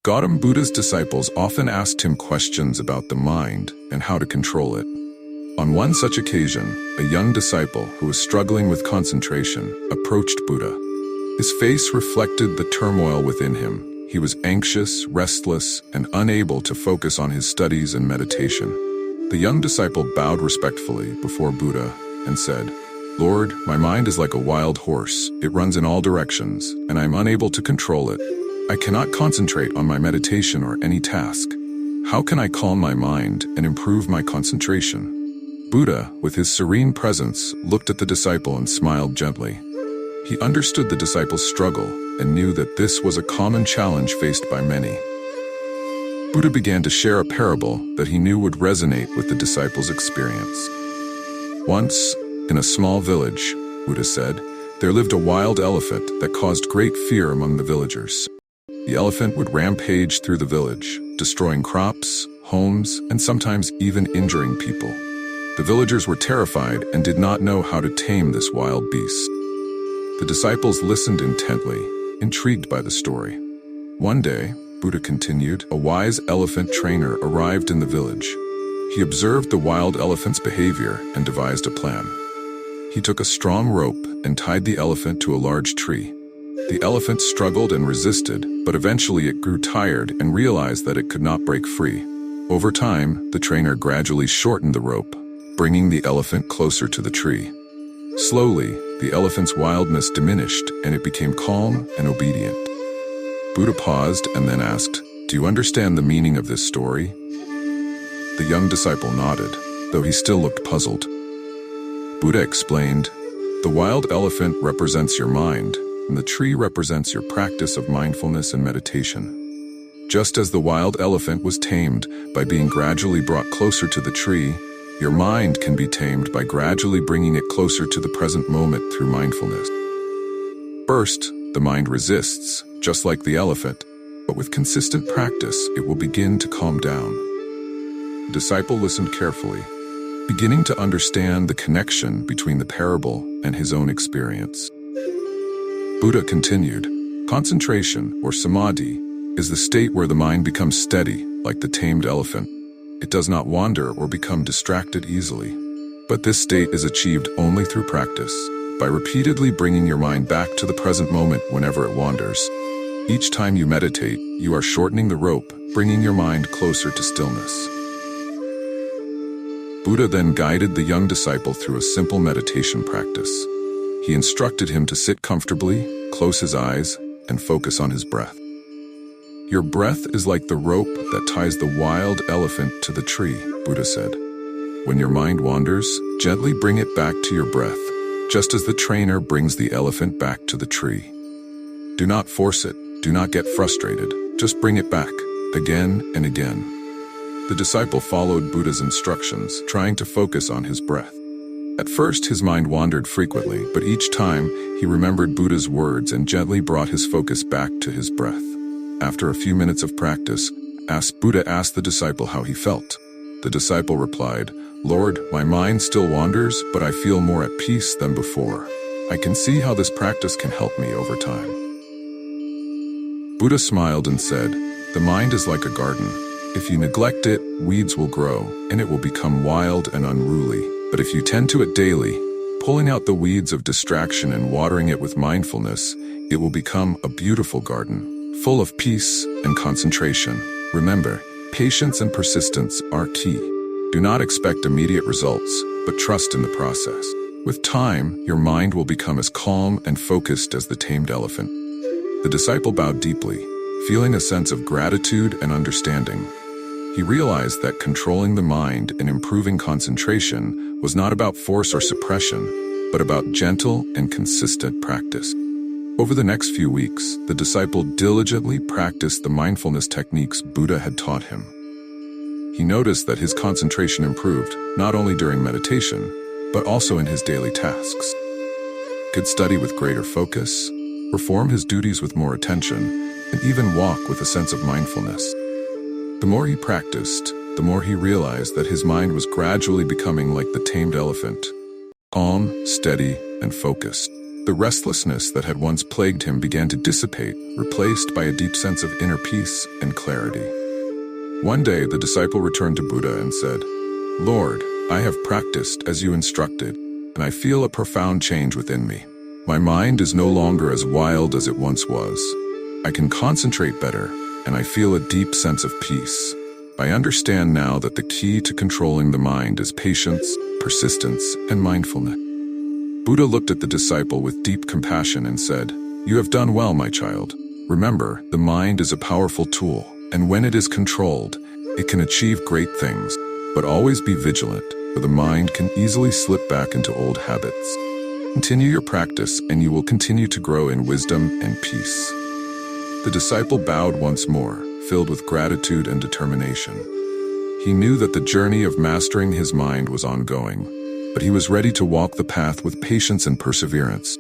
Gautam Buddha's disciples often asked him questions about the mind and how to control it. On one such occasion, a young disciple who was struggling with concentration approached Buddha. His face reflected the turmoil within him. He was anxious, restless, and unable to focus on his studies and meditation. The young disciple bowed respectfully before Buddha and said, "Lord, my mind is like a wild horse. It runs in all directions, and I am unable to control it. I cannot concentrate on my meditation or any task. How can I calm my mind and improve my concentration?" Buddha, with his serene presence, looked at the disciple and smiled gently. He understood the disciple's struggle and knew that this was a common challenge faced by many. Buddha began to share a parable that he knew would resonate with the disciple's experience. Once, in a small village, Buddha said, there lived a wild elephant that caused great fear among the villagers. The elephant would rampage through the village, destroying crops, homes, and sometimes even injuring people. The villagers were terrified and did not know how to tame this wild beast. The disciples listened intently, intrigued by the story. One day, Buddha continued, a wise elephant trainer arrived in the village. He observed the wild elephant's behavior and devised a plan. He took a strong rope and tied the elephant to a large tree. The elephant struggled and resisted, but eventually it grew tired and realized that it could not break free. Over time, the trainer gradually shortened the rope, bringing the elephant closer to the tree. Slowly, the elephant's wildness diminished and it became calm and obedient. Buddha paused and then asked, "Do you understand the meaning of this story?" The young disciple nodded, though he still looked puzzled. Buddha explained, "The wild elephant represents your mind, and the tree represents your practice of mindfulness and meditation. Just as the wild elephant was tamed by being gradually brought closer to the tree, your mind can be tamed by gradually bringing it closer to the present moment through mindfulness. First, the mind resists, just like the elephant, but with consistent practice, it will begin to calm down." The disciple listened carefully, beginning to understand the connection between the parable and his own experience. Buddha continued, "Concentration, or samadhi, is the state where the mind becomes steady, like the tamed elephant. It does not wander or become distracted easily. But this state is achieved only through practice, by repeatedly bringing your mind back to the present moment whenever it wanders. Each time you meditate, you are shortening the rope, bringing your mind closer to stillness." Buddha then guided the young disciple through a simple meditation practice. He instructed him to sit comfortably, close his eyes, and focus on his breath. "Your breath is like the rope that ties the wild elephant to the tree," Buddha said. "When your mind wanders, gently bring it back to your breath, just as the trainer brings the elephant back to the tree. Do not force it, do not get frustrated, just bring it back, again and again." The disciple followed Buddha's instructions, trying to focus on his breath. At first, his mind wandered frequently, but each time, he remembered Buddha's words and gently brought his focus back to his breath. After a few minutes of practice, Buddha asked the disciple how he felt. The disciple replied, "Lord, my mind still wanders, but I feel more at peace than before. I can see how this practice can help me over time." Buddha smiled and said, "The mind is like a garden. If you neglect it, weeds will grow, and it will become wild and unruly. But if you tend to it daily, pulling out the weeds of distraction and watering it with mindfulness, it will become a beautiful garden, full of peace and concentration." Remember, patience and persistence are key. Do not expect immediate results, but trust in the process. With time, your mind will become as calm and focused as the tamed elephant. The disciple bowed deeply, feeling a sense of gratitude and understanding. He realized that controlling the mind and improving concentration was not about force or suppression, but about gentle and consistent practice. Over the next few weeks, the disciple diligently practiced the mindfulness techniques Buddha had taught him. He noticed that his concentration improved, not only during meditation, but also in his daily tasks. He could study with greater focus, perform his duties with more attention, and even walk with a sense of mindfulness. The more he practiced, the more he realized that his mind was gradually becoming like the tamed elephant, calm, steady, and focused. The restlessness that had once plagued him began to dissipate, replaced by a deep sense of inner peace and clarity. One day, the disciple returned to Buddha and said, "Lord, I have practiced as you instructed, and I feel a profound change within me. My mind is no longer as wild as it once was. I can concentrate better, and I feel a deep sense of peace. I understand now that the key to controlling the mind is patience, persistence, and mindfulness." Buddha looked at the disciple with deep compassion and said, "You have done well, my child. Remember, the mind is a powerful tool, and when it is controlled, it can achieve great things. But always be vigilant, for the mind can easily slip back into old habits. Continue your practice, and you will continue to grow in wisdom and peace." The disciple bowed once more, filled with gratitude and determination. He knew that the journey of mastering his mind was ongoing, but he was ready to walk the path with patience and perseverance.